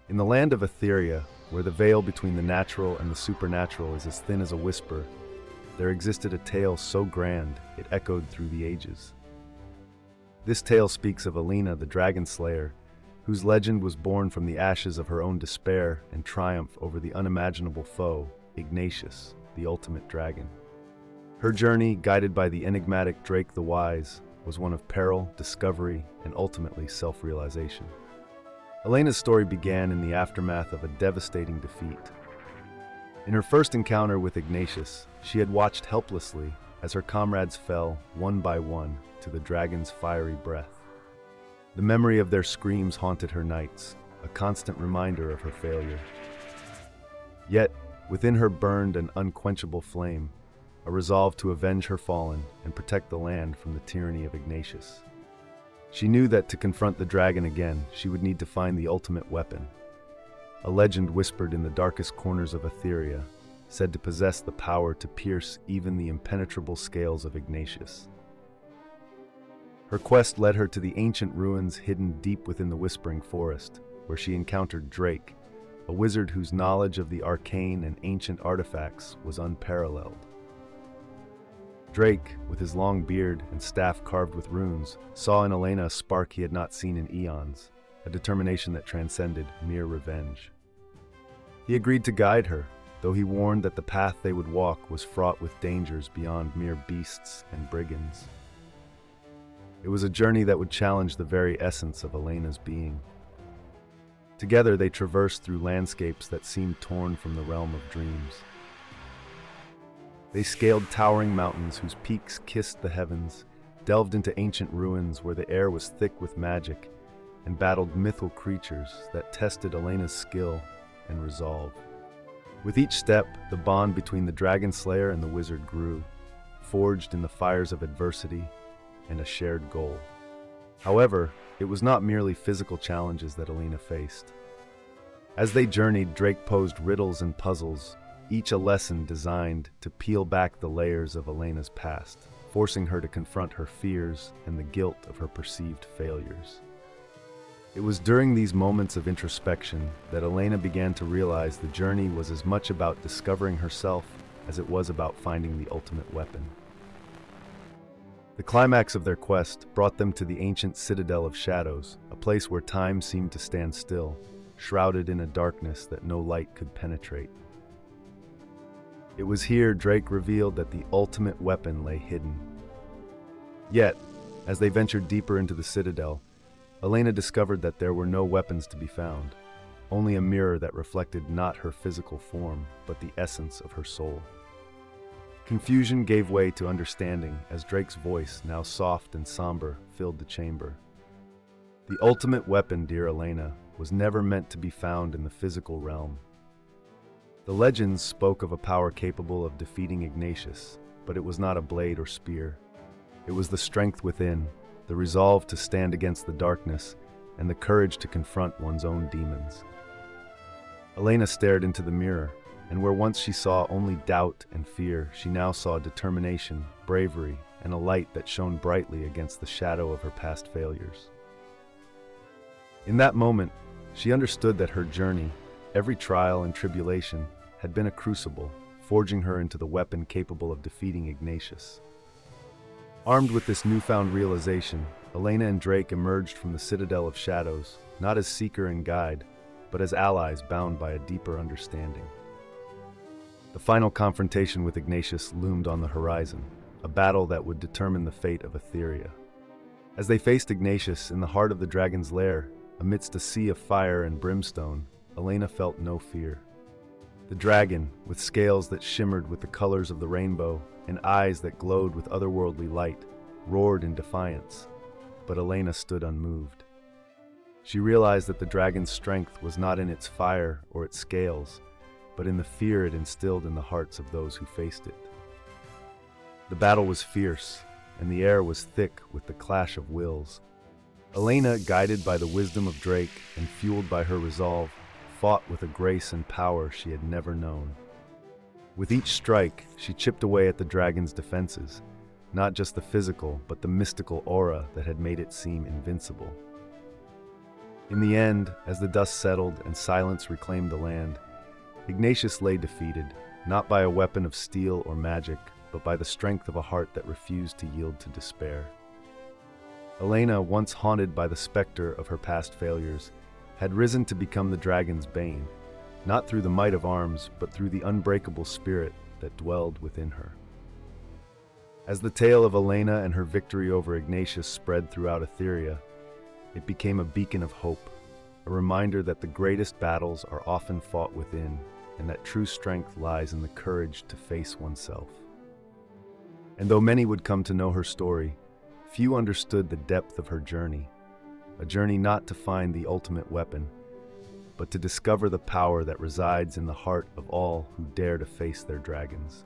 In the land of Etheria, where the veil between the natural and the supernatural is as thin as a whisper, there existed a tale so grand it echoed through the ages. This tale speaks of Elena the Dragon Slayer, whose legend was born from the ashes of her own despair and triumph over the unimaginable foe, Ignatius, the ultimate dragon. Her journey, guided by the enigmatic Drake the Wise, was one of peril, discovery, and ultimately self-realization. Elena's story began in the aftermath of a devastating defeat. In her first encounter with Ignatius, she had watched helplessly as her comrades fell, one by one, to the dragon's fiery breath. The memory of their screams haunted her nights, a constant reminder of her failure. Yet, within her burned an unquenchable flame, a resolve to avenge her fallen and protect the land from the tyranny of Ignatius. She knew that to confront the dragon again, she would need to find the ultimate weapon. A legend whispered in the darkest corners of Etheria, said to possess the power to pierce even the impenetrable scales of Ignatius. Her quest led her to the ancient ruins hidden deep within the Whispering Forest, where she encountered Drake, a wizard whose knowledge of the arcane and ancient artifacts was unparalleled. Drake, with his long beard and staff carved with runes, saw in Elena a spark he had not seen in eons, a determination that transcended mere revenge. He agreed to guide her, though he warned that the path they would walk was fraught with dangers beyond mere beasts and brigands. It was a journey that would challenge the very essence of Elena's being. Together they traversed through landscapes that seemed torn from the realm of dreams. They scaled towering mountains whose peaks kissed the heavens, delved into ancient ruins where the air was thick with magic, and battled mythical creatures that tested Elena's skill and resolve. With each step, the bond between the Dragon Slayer and the wizard grew, forged in the fires of adversity and a shared goal. However, it was not merely physical challenges that Elena faced. As they journeyed, Drake posed riddles and puzzles, each a lesson designed to peel back the layers of Elena's past, forcing her to confront her fears and the guilt of her perceived failures. It was during these moments of introspection that Elena began to realize the journey was as much about discovering herself as it was about finding the ultimate weapon. The climax of their quest brought them to the ancient Citadel of Shadows, a place where time seemed to stand still, shrouded in a darkness that no light could penetrate. It was here Drake revealed that the ultimate weapon lay hidden. Yet, as they ventured deeper into the Citadel, Elena discovered that there were no weapons to be found, only a mirror that reflected not her physical form, but the essence of her soul. Confusion gave way to understanding as Drake's voice, now soft and somber, filled the chamber. The ultimate weapon, dear Elena, was never meant to be found in the physical realm. The legends spoke of a power capable of defeating Ignatius, but it was not a blade or spear. It was the strength within, the resolve to stand against the darkness, and the courage to confront one's own demons. Elena stared into the mirror, and where once she saw only doubt and fear, she now saw determination, bravery, and a light that shone brightly against the shadow of her past failures. In that moment, she understood that her journey, every trial and tribulation, had been a crucible, forging her into the weapon capable of defeating Ignatius. Armed with this newfound realization, Elena and Drake emerged from the Citadel of Shadows, not as seeker and guide, but as allies bound by a deeper understanding. The final confrontation with Ignatius loomed on the horizon, a battle that would determine the fate of Etheria. As they faced Ignatius in the heart of the dragon's lair, amidst a sea of fire and brimstone, Elena felt no fear. The dragon, with scales that shimmered with the colors of the rainbow and eyes that glowed with otherworldly light, roared in defiance, but Elena stood unmoved. She realized that the dragon's strength was not in its fire or its scales, but in the fear it instilled in the hearts of those who faced it. The battle was fierce, and the air was thick with the clash of wills. Elena, guided by the wisdom of Drake and fueled by her resolve, fought with a grace and power she had never known. With each strike, she chipped away at the dragon's defenses, not just the physical, but the mystical aura that had made it seem invincible. In the end, as the dust settled and silence reclaimed the land, Ignatius lay defeated, not by a weapon of steel or magic, but by the strength of a heart that refused to yield to despair. Elena, once haunted by the specter of her past failures, had risen to become the Dragon's Bane, not through the might of arms, but through the unbreakable spirit that dwelled within her. As the tale of Elena and her victory over Ignatius spread throughout Etheria, it became a beacon of hope, a reminder that the greatest battles are often fought within, and that true strength lies in the courage to face oneself. And though many would come to know her story, few understood the depth of her journey, a journey not to find the ultimate weapon, but to discover the power that resides in the heart of all who dare to face their dragons.